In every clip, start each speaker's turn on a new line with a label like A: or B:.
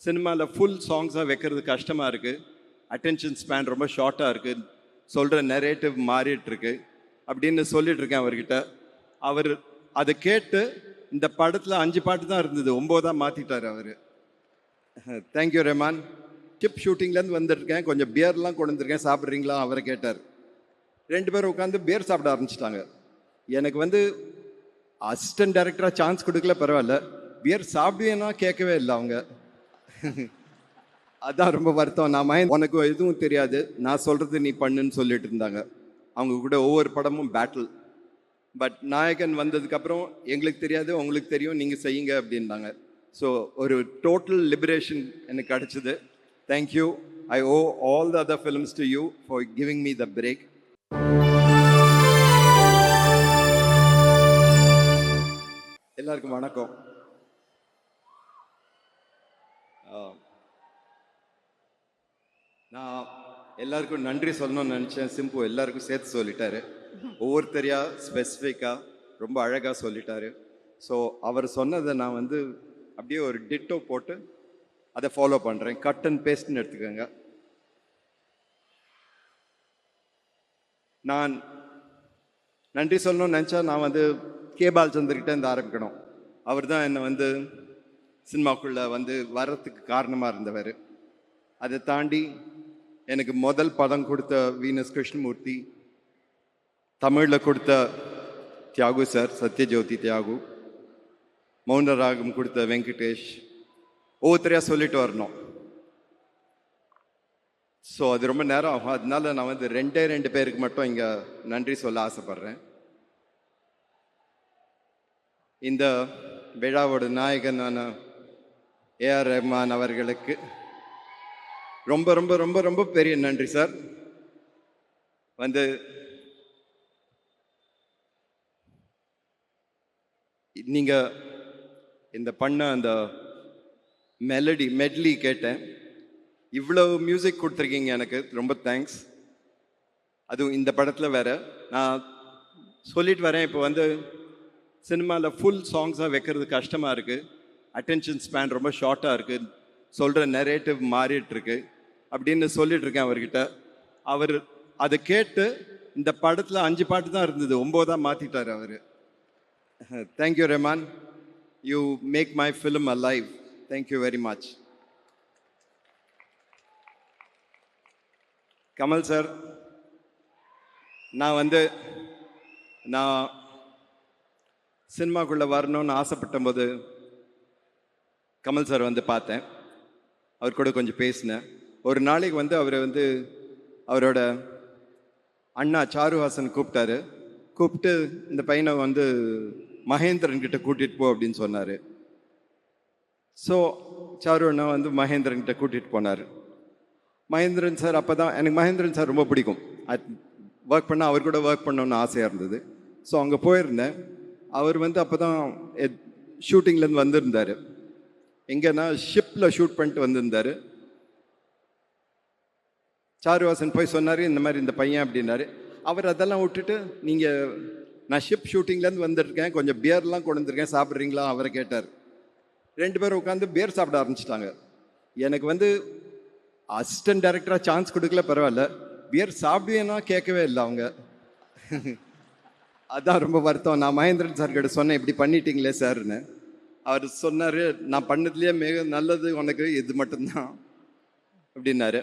A: சினிமாவில் ஃபுல் சாங்ஸாக வைக்கிறது கஷ்டமாக இருக்குது. அட்டென்ஷன் ஸ்பேன் ரொம்ப ஷார்ட்டாக இருக்குது. சொல்கிற நெரேட்டிவ் மாறிட்டுருக்கு அப்படின்னு சொல்லிட்டு இருக்கேன் அவர்கிட்ட. அவர் அதை கேட்டு இந்த படத்தில் 5 பாட்டு தான் இருந்தது, 9 மாற்றிட்டார் அவர். தேங்க்யூ ரெமான். டிப் ஷூட்டிங்லேருந்து வந்திருக்கேன், கொஞ்சம் பியர்லாம் கொண்டு வந்திருக்கேன், சாப்பிட்றீங்களா அவரை கேட்டார். 2 பேரும் உட்காந்து பியர் சாப்பிட ஆரம்பிச்சிட்டாங்க. எனக்கு அசிஸ்டன்ட் டைரக்டராக சான்ஸ் கொடுக்கல, பரவாயில்ல, பியர் சாப்பிடுவேன்னா கேட்கவே இல்லை அவங்க. அதான் ரொம்ப வருத்தம். நான் உனக்கு எதுவும் தெரியாது, நான் சொல்கிறது நீ பண்ணுன்னு சொல்லிட்டு இருந்தாங்க. அவங்க கூட ஒவ்வொரு படமும் பேட்டில். பட் நாயகன் வந்ததுக்கப்புறம் எங்களுக்கு தெரியாது, உங்களுக்கு தெரியும், நீங்கள் செய்யுங்க அப்படின்னாங்க. ஸோ ஒரு டோட்டல் லிபரேஷன் எனக்கு கிடச்சிது. Thank you. I owe all the other films to you for giving me the break. எல்லாருக்கும் வணக்கம். நான் எல்லாருக்கும் நன்றி சொல்லணும்னு நினச்சேன். சிம்பு எல்லாருக்கும் சேர்த்து சொல்லிட்டாரு, ஒவ்வொருத்தரையா ஸ்பெசிஃபிக்காக ரொம்ப அழகாக சொல்லிட்டாரு. ஸோ அவர் சொன்னதை நான் அப்படியே ஒரு டிட்டோ போட்டு அதை ஃபாலோ பண்ணுறேன். கட் அண்ட் பேஸ்ட்னு எடுத்துக்கோங்க. நான் நன்றி சொல்லணும்னு நினச்சா நான் கே பாலச்சந்தர்கிட்ட இருந்து ஆரம்பிக்கணும். அவர் தான் என்னை சினிமாக்குள்ளே வர்றதுக்கு காரணமாக இருந்தவர். அதை தாண்டி எனக்கு முதல் படம் கொடுத்த வீனஸ் கிருஷ்ணமூர்த்தி, தமிழில் கொடுத்த தியாகு சார், சத்யஜோதி தியாகு, மௌனராகம் கொடுத்த வெங்கடேஷ், ஒவ்வொருத்தரையாக சொல்லிட்டு வரணும். ஸோ அது ரொம்ப நேரம் ஆகும். அதனால நான் 2 பேருக்கு மட்டும் இங்கே நன்றி சொல்ல ஆசைப்பட்றேன். இந்த விழாவோட நாயகனான ஏஆர் ரஹ்மான் அவர்களுக்கு ரொம்ப ரொம்ப ரொம்ப ரொம்ப பெரிய நன்றி சார். நீங்கள் இந்த பண்ண அந்த மெட்லி கேட்டேன், இவ்வளவு மியூசிக் கொடுத்துருக்கீங்க, எனக்கு ரொம்ப தேங்க்ஸ். அதுவும் இந்த படத்தில் வேற. நான் சொல்லிட்டு வரேன், இப்போ சினிமாவில் ஃபுல் சாங்ஸாக வைக்கிறது கஷ்டமாக இருக்குது. அட்டென்ஷன் ஸ்பேன் ரொம்ப ஷார்ட்டாக இருக்குது. சொல்கிற நெரேட்டிவ் மாறிட்டுருக்கு அப்படின்னு சொல்லிட்டு இருக்கேன் அவர்கிட்ட. அவர் அதை கேட்டு இந்த படத்தில் 5 பாட்டு தான் இருந்தது, 9 மாற்றிட்டார் அவர். Thank you Rahman. You make my film alive. Thank you very much. Kamal sir, நான் சினிமாக்குள்ளே வரணும்னு ஆசைப்பட்ட போது கமல் சார் பார்த்தேன். அவர் கூட கொஞ்சம் பேசினேன். ஒரு நாளைக்கு அவர் அவரோட அண்ணா சாருஹாசன் கூப்பிட்டு இந்த பையனை மகேந்திரன் கிட்ட கூட்டிகிட்டு போ அப்படின்னு சொன்னார். ஸோ சாரு அண்ணா மகேந்திரன் கிட்ட கூட்டிகிட்டு போனார். மகேந்திரன் சார், அப்போ தான் எனக்கு மகேந்திரன் சார் ரொம்ப பிடிக்கும். ஒர்க் பண்ணால் அவர் கூட ஒர்க் பண்ணணுன்னு ஆசையாக இருந்தது. ஸோ அங்கே போயிருந்தேன். அவர் அப்போ தான் ஷூட்டிங்லேருந்து வந்திருந்தார். எங்கன்னா ஷிப்பில் ஷூட் பண்ணிட்டு வந்திருந்தார். சாருவாசன் போய் சொன்னார், இந்த மாதிரி இந்த பையன் அப்படின்னாரு. அவர் அதெல்லாம் விட்டுட்டு, நான் ஷிப் ஷூட்டிங்லேருந்து வந்திருக்கேன், கொஞ்சம் பியர்லாம் கொண்டு வந்திருக்கேன், சாப்பிட்றீங்களா அவரை கேட்டார். 2 பேரும் உட்காந்து பியர் சாப்பிட ஆரம்பிச்சிட்டாங்க. எனக்கு அசிஸ்டன்ட் டைரக்டராக சான்ஸ் கொடுக்கல, பரவாயில்ல, பியர் சாப்பிடுவேன்னா கேட்கவே இல்லை அவங்க. அதான் ரொம்ப வருத்தம். நான் மகேந்திரன் சார் கிட்ட சொன்னேன், இப்படி பண்ணிட்டீங்களே சார்னு. அவர் சொன்னார், நான் பண்ணதுலேயே மிக நல்லது உனக்கு இது மட்டும்தான் அப்படின்னாரு.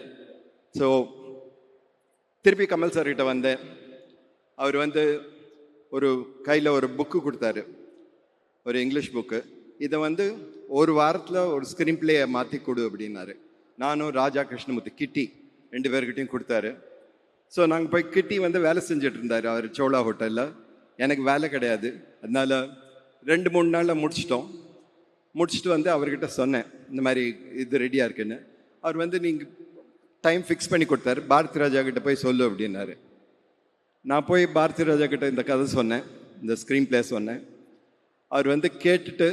A: ஸோ திருப்பி கமல் சார்கிட்ட வந்தேன். அவர் ஒரு கையில் ஒரு புக்கு கொடுத்தாரு, ஒரு இங்கிலீஷ் புக்கு. இதை ஒரு வாரத்தில் ஒரு ஸ்க்ரீன் பிளேயை மாற்றி கொடு அப்படின்னாரு. நானும் ராஜா கிருஷ்ணமூர்த்தி, கிட்டி 2 பேர்கிட்டையும் கொடுத்தாரு. ஸோ நாங்கள் போய் கிட்டி வேலை செஞ்சுட்டு இருந்தார் அவர் சோழா ஹோட்டலில். எனக்கு வேலை கிடையாது, அதனால் 2-3 நாளில் முடிச்சுட்டு அவர்கிட்ட சொன்னேன், இந்த மாதிரி இது ரெடியாக இருக்குன்னு. அவர் நீங்கள் டைம் ஃபிக்ஸ் பண்ணி கொடுத்தாரு. பாரதி ராஜா கிட்ட போய் சொல்லு அப்படின்னாரு. நான் போய் பாரதி ராஜா கிட்ட இந்த கதை சொன்னேன், இந்த ஸ்க்ரீன் பிளே சொன்னேன். அவர் கேட்டுட்டு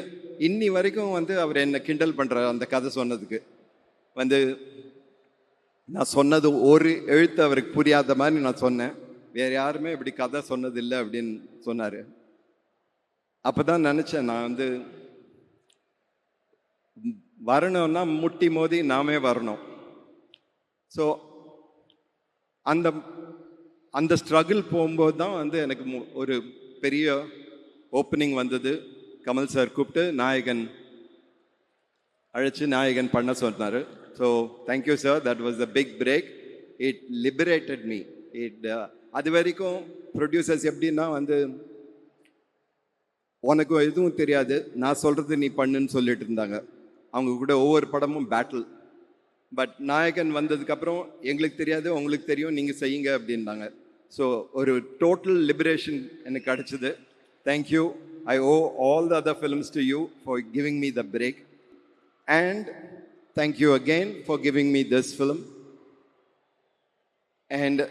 A: இன்னி வரைக்கும் அவர் என்னை கிண்டல் பண்ணுறாரு அந்த கதை சொன்னதுக்கு. நான் சொன்னது ஒரு எழுத்து அவருக்கு புரியாத மாதிரி நான் சொன்னேன். வேறு யாருமே இப்படி கதை சொன்னதில்லை அப்படின்னு சொன்னார். அப்போ தான் நினச்சேன், நான் வரணும்னா முட்டி மோதி நாமே வரணும். ஸோ அந்த அந்த ஸ்ட்ரகிள் போகும்போது தான் வந்து எனக்கு ஒரு பெரிய ஓப்பனிங் வந்தது. கமல் சார் கூப்பிட்டு நாயகன் அழைச்சி நாயகன் பண்ண சொன்னார். So thank you sir, that was the big break. It liberated me. அது வரைக்கும் ப்ரொடியூசர்ஸ் எப்படின்னா வந்து உனக்கு எதுவும் தெரியாது, நான் சொல்கிறது நீ பண்ணுன்னு சொல்லிட்டு இருந்தாங்க. அவங்க கூட ஒவ்வொரு படமும் பேட்டில். பட் நாயகன் வந்ததுக்கப்புறம் எங்களுக்கு தெரியாது, உங்களுக்கு தெரியும், நீங்கள் செய்யுங்க அப்படின்னாங்க. ஸோ ஒரு டோட்டல் லிபரேஷன் எனக்கு கிடச்சிது. Thank you. I owe all the other films to you for giving me the break. And thank you again for giving me this film. And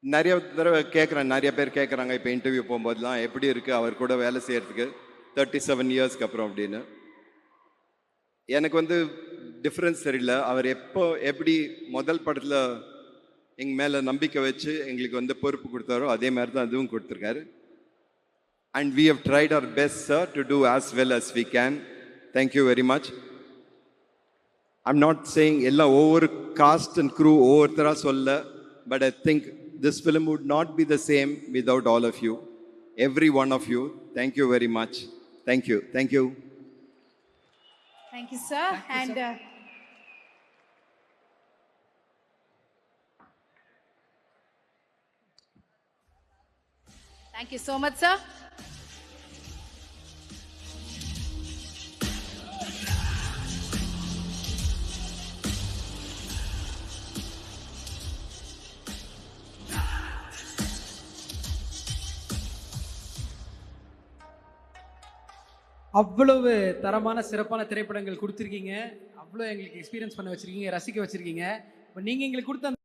A: நிறைய தடவை கேட்குறேன், நிறைய பேர் கேட்குறாங்க இப்போ இன்டர்வியூ போகும்போதெல்லாம், எப்படி இருக்குது அவர் கூட வேலை செய்கிறதுக்கு 37 இயர்ஸ்க்கு அப்புறம் அப்படின்னு. எனக்கு வந்து டிஃப்ரென்ஸ் தெரியல. அவர் எப்படி முதல் படத்தில் எங்கள் மேலே நம்பிக்கை வச்சு எங்களுக்கு வந்து பொறுப்பு கொடுத்தாரோ அதே மாதிரி தான் அதுவும் கொடுத்துருக்காரு. And we have tried our best sir to do as well as we can. Thank you very much. I'm not saying எல்லாம் ஒவ்வொரு காஸ்ட் அண்ட் க்ரூ ஒவ்வொருத்தராக சொல்ல, but I think this film would not be the same without all of you, every one of you. Thank you very much. Thank you. Thank you.
B: Thank you, sir.
C: Thank you, sir.
B: Thank you so much, sir.
C: அவ்வளவு தரமான சிறப்பான திரைப்படங்கள் கொடுத்துருக்கீங்க. அவ்வளோ எங்களுக்கு experience பண்ண வச்சிருக்கீங்க, ரசிக்க வச்சிருக்கீங்க. இப்போ நீங்கள் எங்களுக்கு கொடுத்த